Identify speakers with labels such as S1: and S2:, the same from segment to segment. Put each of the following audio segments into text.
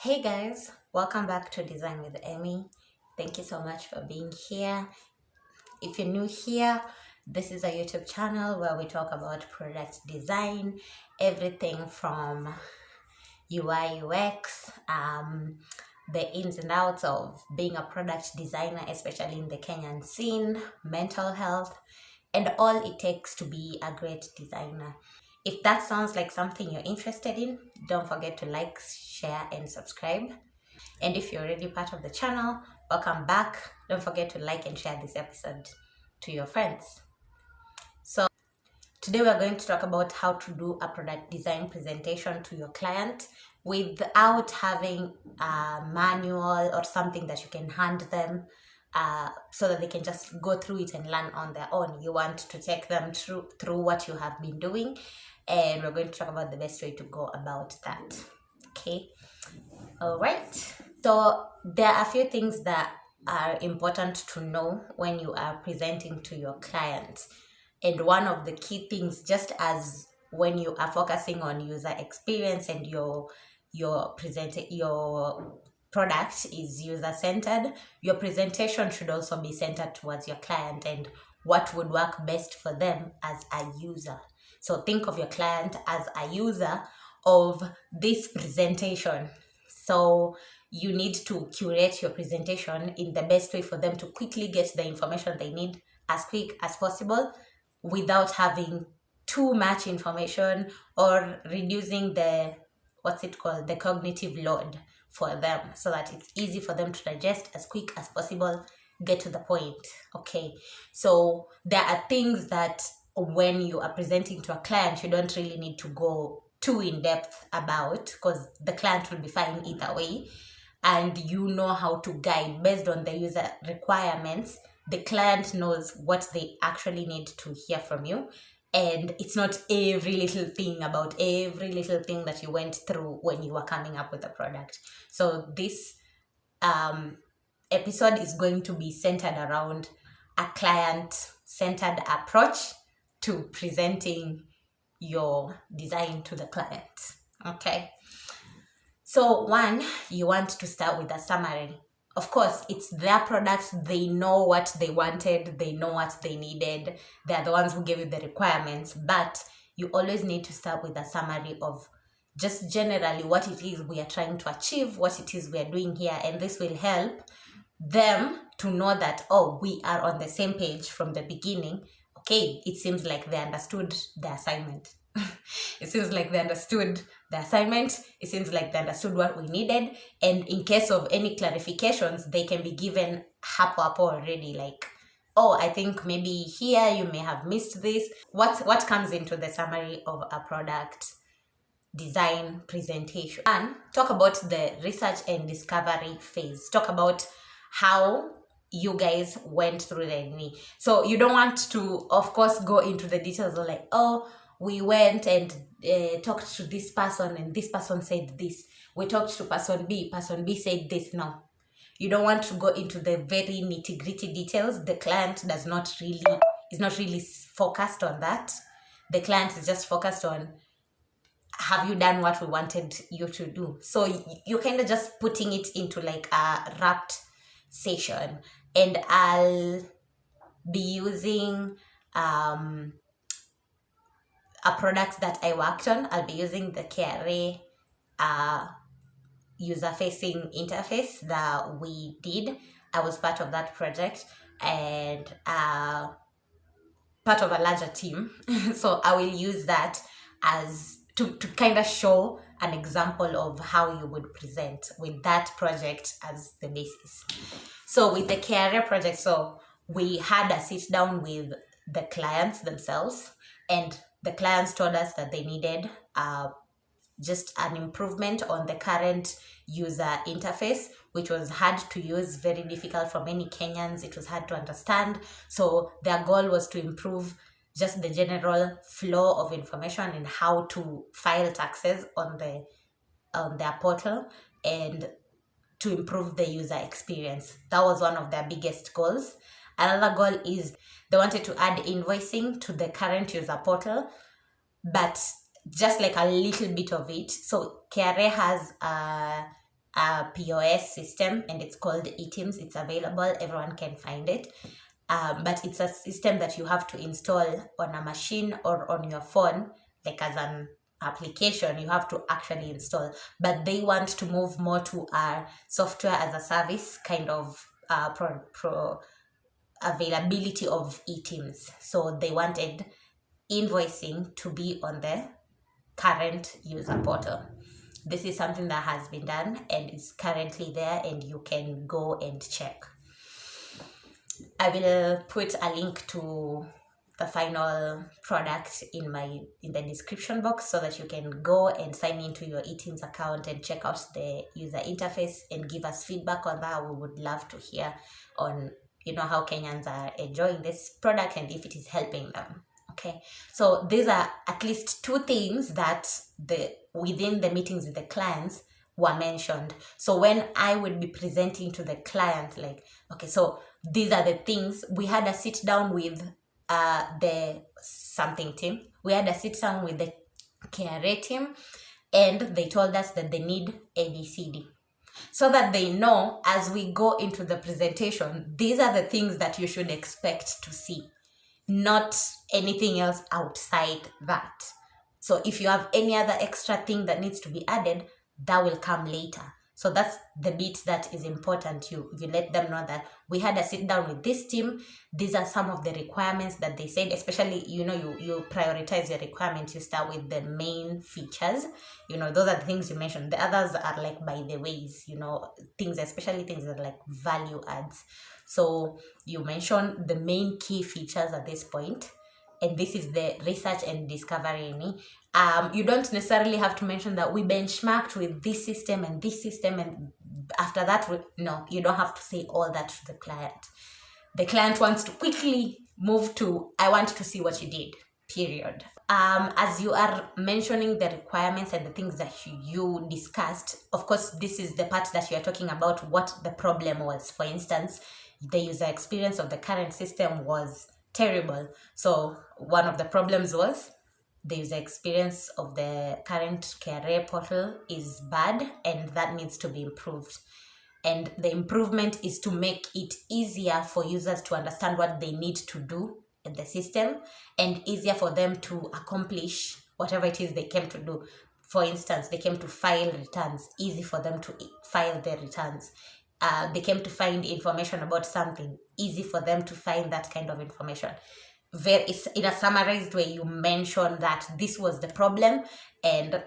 S1: Hey guys, welcome back to Design with Amy. Thank you so much for being here. If you're new here, this is a YouTube channel where we talk about product design, everything from UI, UX, the ins and outs of being a product designer, especially in the Kenyan scene, mental health, and all it takes to be a great designer. If that sounds like something you're interested in, don't forget to like, share, and subscribe. And if you're already part of the channel, welcome back. Don't forget to like and share this episode to your friends. So today we're going to talk about how to do a product design presentation to your client without having a manual or something that you can hand them so that they can just go through it and learn on their own. You want to take them through what you have been doing, and we're going to talk about the best way to go about that. Okay, all right. So there are a few things that are important to know when you are presenting to your client. And one of the key things, just as when you are focusing on user experience and your product is user-centered, your presentation should also be centered towards your client and what would work best for them as a user. So think of your client as a user of this presentation. So you need to curate your presentation in the best way for them to quickly get the information they need as quick as possible without having too much information or reducing the the cognitive load for them, so that it's easy for them to digest as quick as possible, get to the point. Okay, so there are things that when you are presenting to a client, you don't really need to go too in depth about, because the client will be fine either way, and you know how to guide based on the user requirements. The client knows what they actually need to hear from you, and it's not every little thing about every little thing that you went through when you were coming up with a product. So this episode is going to be centered around a client-centered approach to presenting your design to the client. Okay, so one, you want to start with a summary. Of course, it's their products. They know what they wanted. They know what they needed. They're the ones who gave you the requirements. But you always need to start with a summary of just generally what it is we are trying to achieve, what it is we are doing here. And this will help them to know that, oh, we are on the same page from the beginning. Okay, it seems like they understood the assignment. It seems like they understood the assignment. It seems like they understood what we needed. And in case of any clarifications, they can be given hapo already, like, oh, I think maybe here you may have missed this. What comes into the summary of a product design presentation? And talk about the research and discovery phase. Talk about how you guys went through the journey. So you don't want to, of course, go into the details of like, oh, we went and talked to this person and this person said this. We talked to person B said this. No, you don't want to go into the very nitty-gritty details. The client is not really focused on that. The client is just focused on, have you done what we wanted you to do? So you're kind of just putting it into like a wrapped session. And I'll be using a product that I worked on. I'll be using the KRA user-facing interface that we did. I was part of that project and part of a larger team. So I will use that as to kind of show an example of how you would present with that project as the basis. So with the KRA project, so we had a sit down with the clients themselves, and the clients told us that they needed just an improvement on the current user interface, which was hard to use, very difficult for many Kenyans. It was hard to understand. So their goal was to improve just the general flow of information and how to file taxes on their portal, and to improve the user experience. That was one of their biggest goals. Another goal is they wanted to add invoicing to the current user portal, but just like a little bit of it. So KRA has POS system, and it's called eTeams. It's available, everyone can find it. But it's a system that you have to install on a machine or on your phone, like as an application. You have to actually install, but they want to move more to a software as a service kind of availability of eTeams. So they wanted invoicing to be on the current user portal. This is something that has been done and is currently there, and you can go and check. I will put a link to the final product in the description box, so that you can go and sign into your eTeams account and check out the user interface and give us feedback on that. We would love to hear on how Kenyans are enjoying this product and if it is helping them. Okay, so these are at least two things that within the meetings with the clients were mentioned. So when I would be presenting to the client, like, okay, so these are the things, we had a sit down with the something team, we had a sit down with the KRA team, and they told us that they need ABCD, so that they know as we go into the presentation, these are the things that you should expect to see, not anything else outside that. So if you have any other extra thing that needs to be added, that will come later. So that's the bit that is important. You let them know that we had a sit down with this team. These are some of the requirements that they said, especially, you prioritize your requirements. You start with the main features. Those are the things you mentioned. The others are like by the ways, things, especially things that are like value adds. So you mentioned the main key features at this point, and this is the research and discovery. You don't necessarily have to mention that we benchmarked with this system and this system, and after that, no, you don't have to say all that to the client. The client wants to quickly move to, I want to see what you did, period. As you are mentioning the requirements and the things that you discussed, of course, this is the part that you are talking about what the problem was. For instance, the user experience of the current system was terrible. So one of the problems was the user experience of the current KRA portal is bad, and that needs to be improved. And the improvement is to make it easier for users to understand what they need to do in the system, and easier for them to accomplish whatever it is they came to do. For instance, they came to file returns, easy for them to file their returns. They came to find information about something, easy for them to find that kind of information. In a summarized way, you mention that this was the problem, and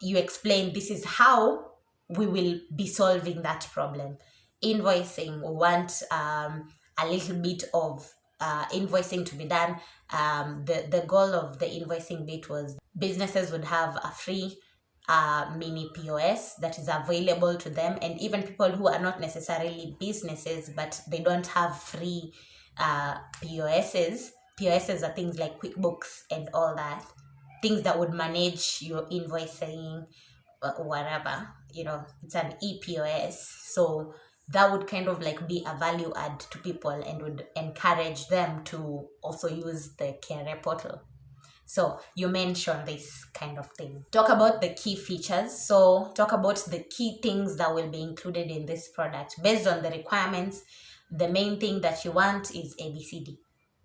S1: you explain this is how we will be solving that problem. Invoicing, we want a little bit of invoicing to be done. The goal of the invoicing bit was businesses would have a free mini POS that is available to them, and even people who are not necessarily businesses but they don't have free POSs. POSs are things like QuickBooks and all that, things that would manage your invoicing, whatever, it's an ePOS. So that would kind of like be a value add to people and would encourage them to also use the KRA portal. So you mentioned this kind of thing. Talk about the key features. So talk about the key things that will be included in this product. Based on the requirements, the main thing that you want is ABCD.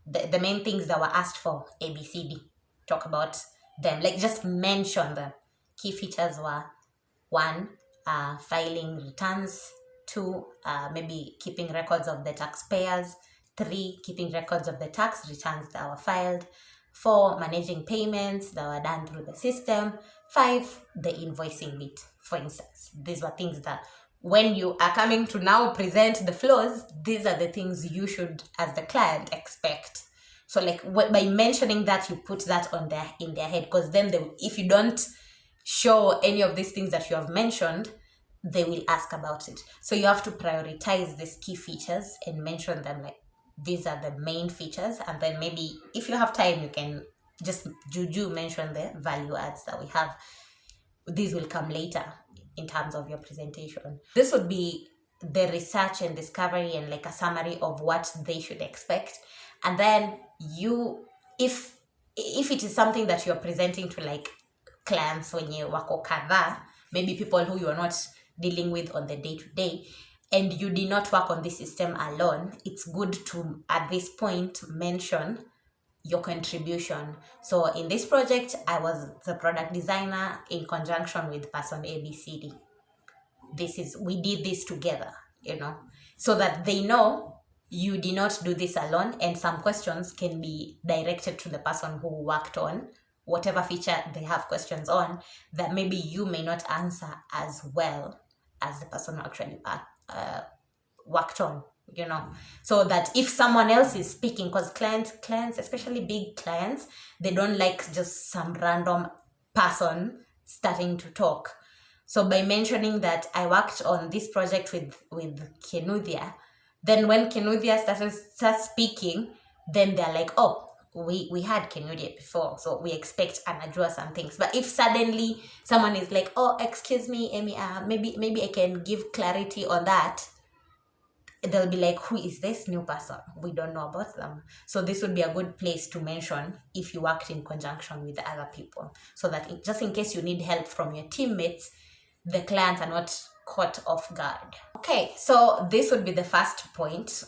S1: The main things that were asked for, ABCD. Talk about them. Like, just mention them. Key features were 1, filing returns. 2, maybe keeping records of the taxpayers. 3, keeping records of the tax returns that were filed. 4, managing payments that were done through the system. 5, the invoicing bit, for instance. These were things that when you are coming to now present the flows, these are the things you should, as the client, expect. So like by mentioning that, you put that in their head, because then if you don't show any of these things that you have mentioned, they will ask about it. So you have to prioritize these key features and mention them, like these are the main features, and then maybe if you have time you can just mention the value adds that we have. These will come later in terms of your presentation. This would be the research and discovery and like a summary of what they should expect. And then if it is something that you're presenting to like clients wenye wako kadhaa, maybe people who you are not dealing with on the day-to-day, and you did not work on this system alone, it's good to, at this point, mention your contribution. So in this project, I was the product designer in conjunction with person ABCD. We did this together, so that they know you did not do this alone, and some questions can be directed to the person who worked on whatever feature they have questions on, that maybe you may not answer as well as the person who actually worked on, so that if someone else is speaking, because clients, especially big clients, they don't like just some random person starting to talk. So by mentioning that I worked on this project with Kenuthia, then when Kenuthia starts speaking, then they're like, oh, we had Kenuthia before, so we expect anajua some things. But if suddenly someone is like, oh, excuse me, Amy, maybe I can give clarity on that, they'll be like, who is this new person? We don't know about them. So this would be a good place to mention if you worked in conjunction with other people, so that just in case you need help from your teammates, the clients are not caught off guard. Okay, so this would be the first point.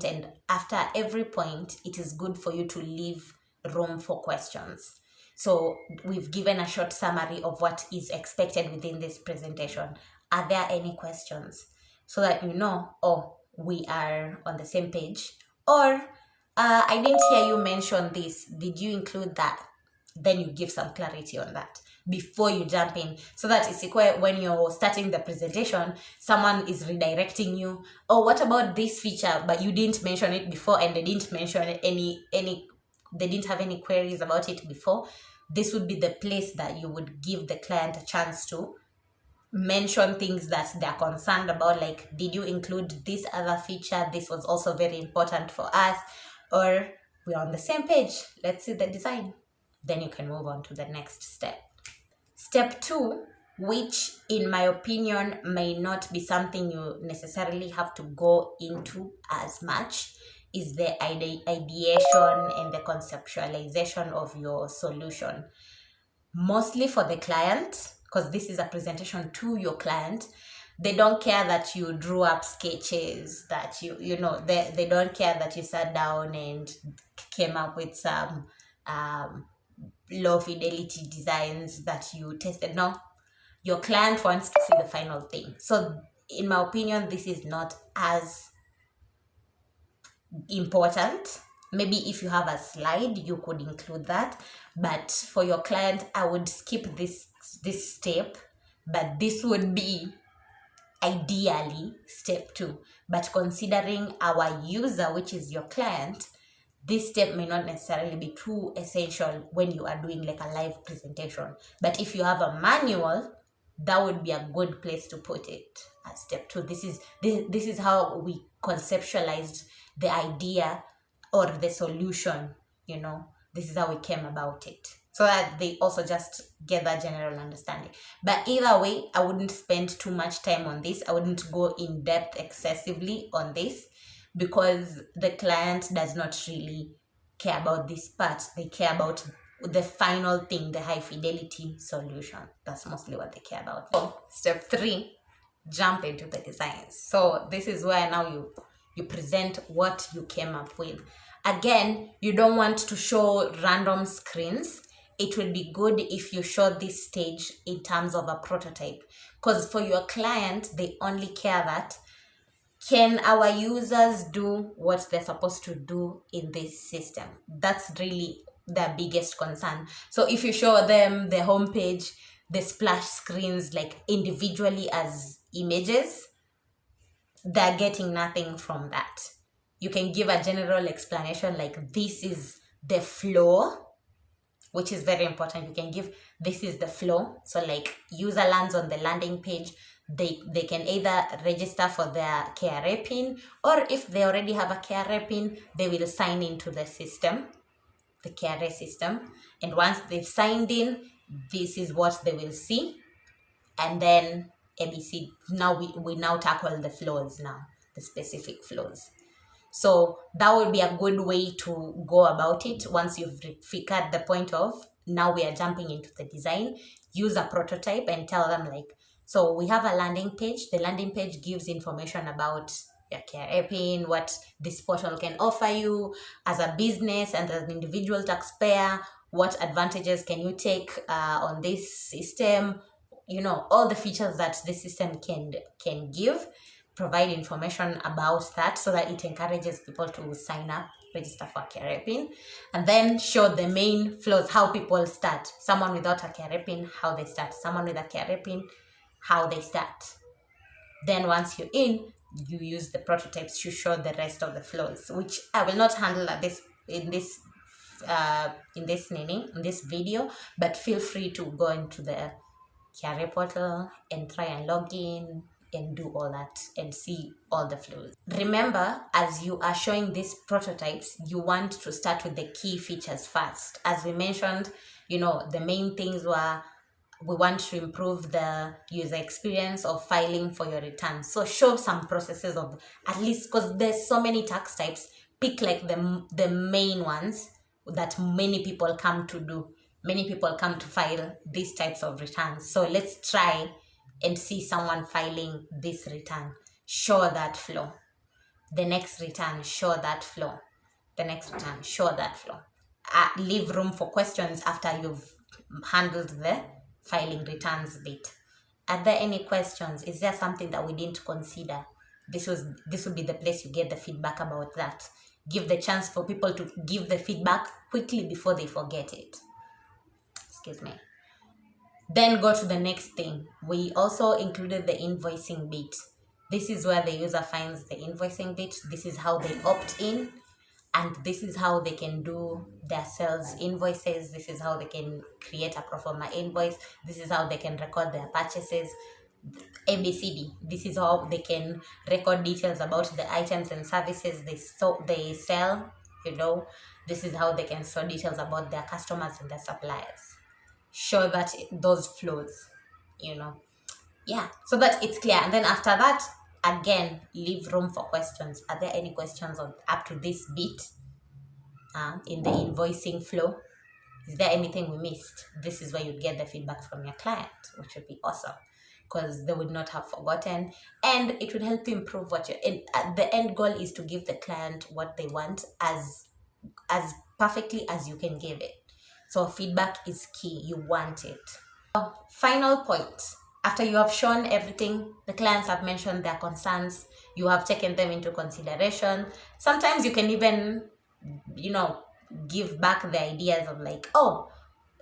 S1: And after every point, it is good for you to leave room for questions. So we've given a short summary of what is expected within this presentation. Are there any questions? So that we are on the same page. Or I didn't hear you mention this. Did you include that? Then you give some clarity on that before you jump in, so that it's when you're starting the presentation, someone is redirecting you. Oh, what about this feature? But you didn't mention it before, and they didn't mention they didn't have any queries about it before. This would be the place that you would give the client a chance to mention things that they're concerned about, like, did you include this other feature? This was also very important for us. Or, we're on the same page, let's see the design. Then you can move on to the next step. Step 2, which in my opinion may not be something you necessarily have to go into as much, is the ideation and the conceptualization of your solution. Mostly for the client, because this is a presentation to your client. They don't care that you drew up sketches, that they don't care that you sat down and came up with some low fidelity designs that you tested. No, your client wants to see the final thing. So in my opinion, this is not as important. Maybe if you have a slide, you could include that, but for your client, I would skip this step. But this would be ideally step 2. But considering our user, which is your client, this step may not necessarily be too essential when you are doing like a live presentation. But if you have a manual, that would be a good place to put it as step 2. This is how we conceptualized the idea or the solution. This is how we came about it, so that they also just get that general understanding. But either way, I wouldn't spend too much time on this. I wouldn't go in depth excessively on this, because the client does not really care about this part. They care about the final thing, the high fidelity solution. That's mostly what they care about. So step 3, jump into the designs. So this is where now you present what you came up with. Again, you don't want to show random screens. It will be good if you show this stage in terms of a prototype, because for your client, they only care that, can our users do what they're supposed to do in this system? That's really their biggest concern. So if you show them the homepage, the splash screens, like individually as images, they're getting nothing from that. You can give a general explanation, like, this is the flow, which is very important. You can give, this is the flow. So like, user lands on the landing page, they can either register for their KRA pin, or if they already have a KRA pin, they will sign into the system, the KRA system. And once they've signed in, this is what they will see. And then ABC, now we now tackle the flows now, the specific flows. So that would be a good way to go about it. Once you've figured the point of, now we are jumping into the design, use a prototype and tell them, like, So we have a landing page. The landing page gives information about your KRA PIN, what this portal can offer you as a business and as an individual taxpayer, what advantages can you take on this system, you know, all the features that the system can give, provide information about that so that it encourages people to sign up, register for KRA PIN, and then show the main flows, how people start. Someone without a KRA PIN, how they start. Someone with a KRA PIN, how they start. Then once you're in, you use the prototypes to show the rest of the flows, which I will not handle at this in this video, but feel free to go into the KRA portal and try and log in and do all that and see all the flows. Remember, as you are showing these prototypes, you want to start with the key features first. As we mentioned, you know, the main things were we want to improve the user experience of filing for your returns. So show some processes of, at least, because there's so many tax types, pick like the main ones that many people come to do. Many people come to file these types of returns. So let's try and see someone filing this return. Show that flow. The next return, show that flow. The next return, show that flow. Leave room for questions after you've handled the filing returns bit. Are there any questions? Is there something that we didn't consider? This would be the place you get the feedback about that. Give the chance for people to give the feedback quickly before they forget it. Excuse me. Then go to the next thing. We also included the invoicing bit. This is where the user finds the invoicing bit. This is how they opt in. And this is how they can do their sales invoices. This is how they can create a pro forma invoice. This is how they can record their purchases. ABCD. This is how they can record details about the items and services they sell. You know, this is how they can store details about their customers and their suppliers. Show that those flows, you know. Yeah, so that it's clear. And then after that, again, leave room for questions. Are there any questions on up to this bit in the invoicing flow? Is there anything we missed? This is where you get the feedback from your client, which would be awesome because they would not have forgotten, and it would help you improve what the end goal is to give the client what they want as perfectly as you can give it. So feedback is key. You want it. Final point. After you have shown everything, the clients have mentioned their concerns, you have taken them into consideration. Sometimes you can even, you know, give back the ideas of like, oh,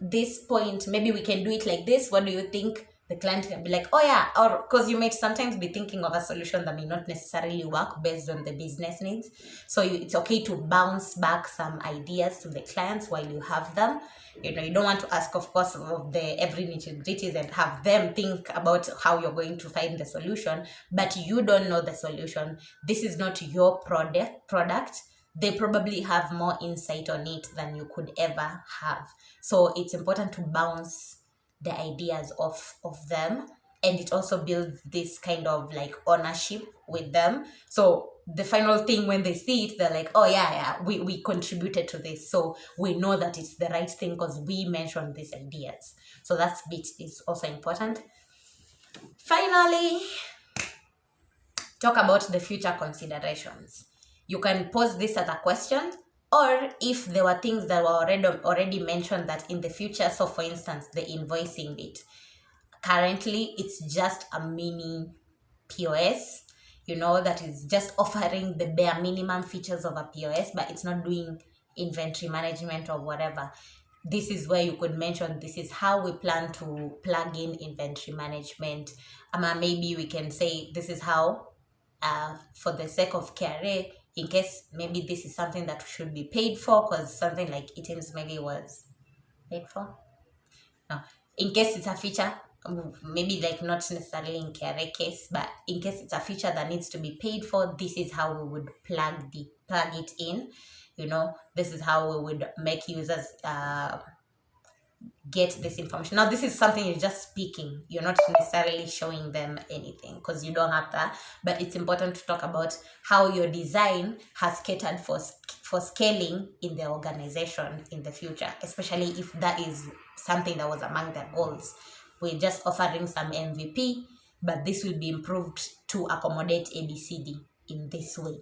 S1: this point, maybe we can do it like this. What do you think? The client can be like, oh yeah, or because you might sometimes be thinking of a solution that may not necessarily work based on the business needs. So it's okay to bounce back some ideas to the clients while you have them. You know, you don't want to ask, of course, of the every nitty-gritties and have them think about how you're going to find the solution, but you don't know the solution. This is not your product. They probably have more insight on it than you could ever have. So it's important to bounce the ideas of them, and it also builds this kind of like ownership with them. So the final thing, when they see it, they're like, oh yeah, we contributed to this, so we know that it's the right thing because we mentioned these ideas. So that bit is also important. Finally, talk about the future considerations. You can pose this as a question, or if there were things that were already mentioned that in the future. So for instance, the invoicing bit. Currently, it's just a mini POS, you know, that is just offering the bare minimum features of a POS, but it's not doing inventory management or whatever. This is where you could mention, this is how we plan to plug in inventory management. Maybe we can say, this is how, for the sake of KRA, in case maybe this is something that should be paid for, because something like items maybe was paid for. No, in case it's a feature, maybe like not necessarily in KRA case, but in case it's a feature that needs to be paid for, this is how we would plug it in. You know, this is how we would make users get this information. Now, this is something you're just speaking. You're not necessarily showing them anything because you don't have that. But it's important to talk about how your design has catered for scaling in the organization in the future, especially if that is something that was among their goals. We're just offering some MVP but this will be improved to accommodate ABCD in this way.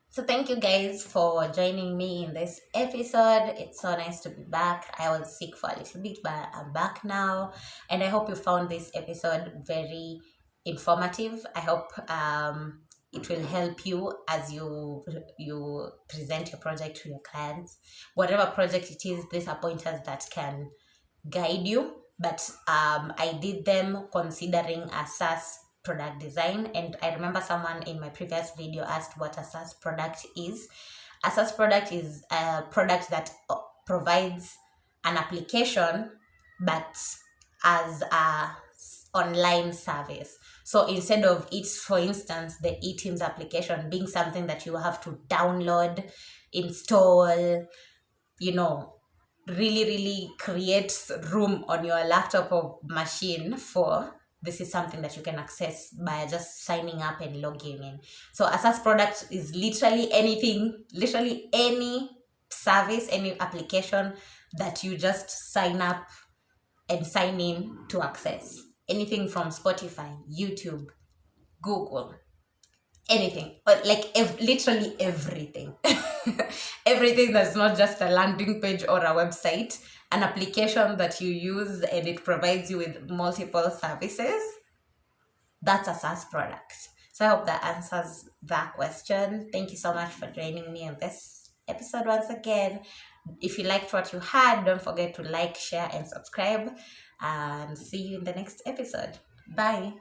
S1: So thank you guys for joining me in this episode. It's so nice to be back. I was sick for a little bit, but I'm back now. And I hope you found this episode very informative. I hope it will help you as you present your project to your clients. Whatever project it is, these are pointers that can guide you. But I did them considering a SaaS product design, and I remember someone in my previous video asked what a SaaS product is. A SaaS product is a product that provides an application but as a online service. So instead of it, for instance, the eTeams application being something that you have to download, install, really create room on your laptop or machine for, this is something that you can access by just signing up and logging in. So a SaaS product is literally any service, any application that you just sign up and sign in to access. Anything from Spotify, YouTube, Google, anything, literally everything. Everything that's not just a landing page or a website, an application that you use and it provides you with multiple services, that's a SaaS product. So I hope that answers that question. Thank you so much for joining me on this episode once again. If you liked what you had, don't forget to like, share, and subscribe, and see you in the next episode. Bye.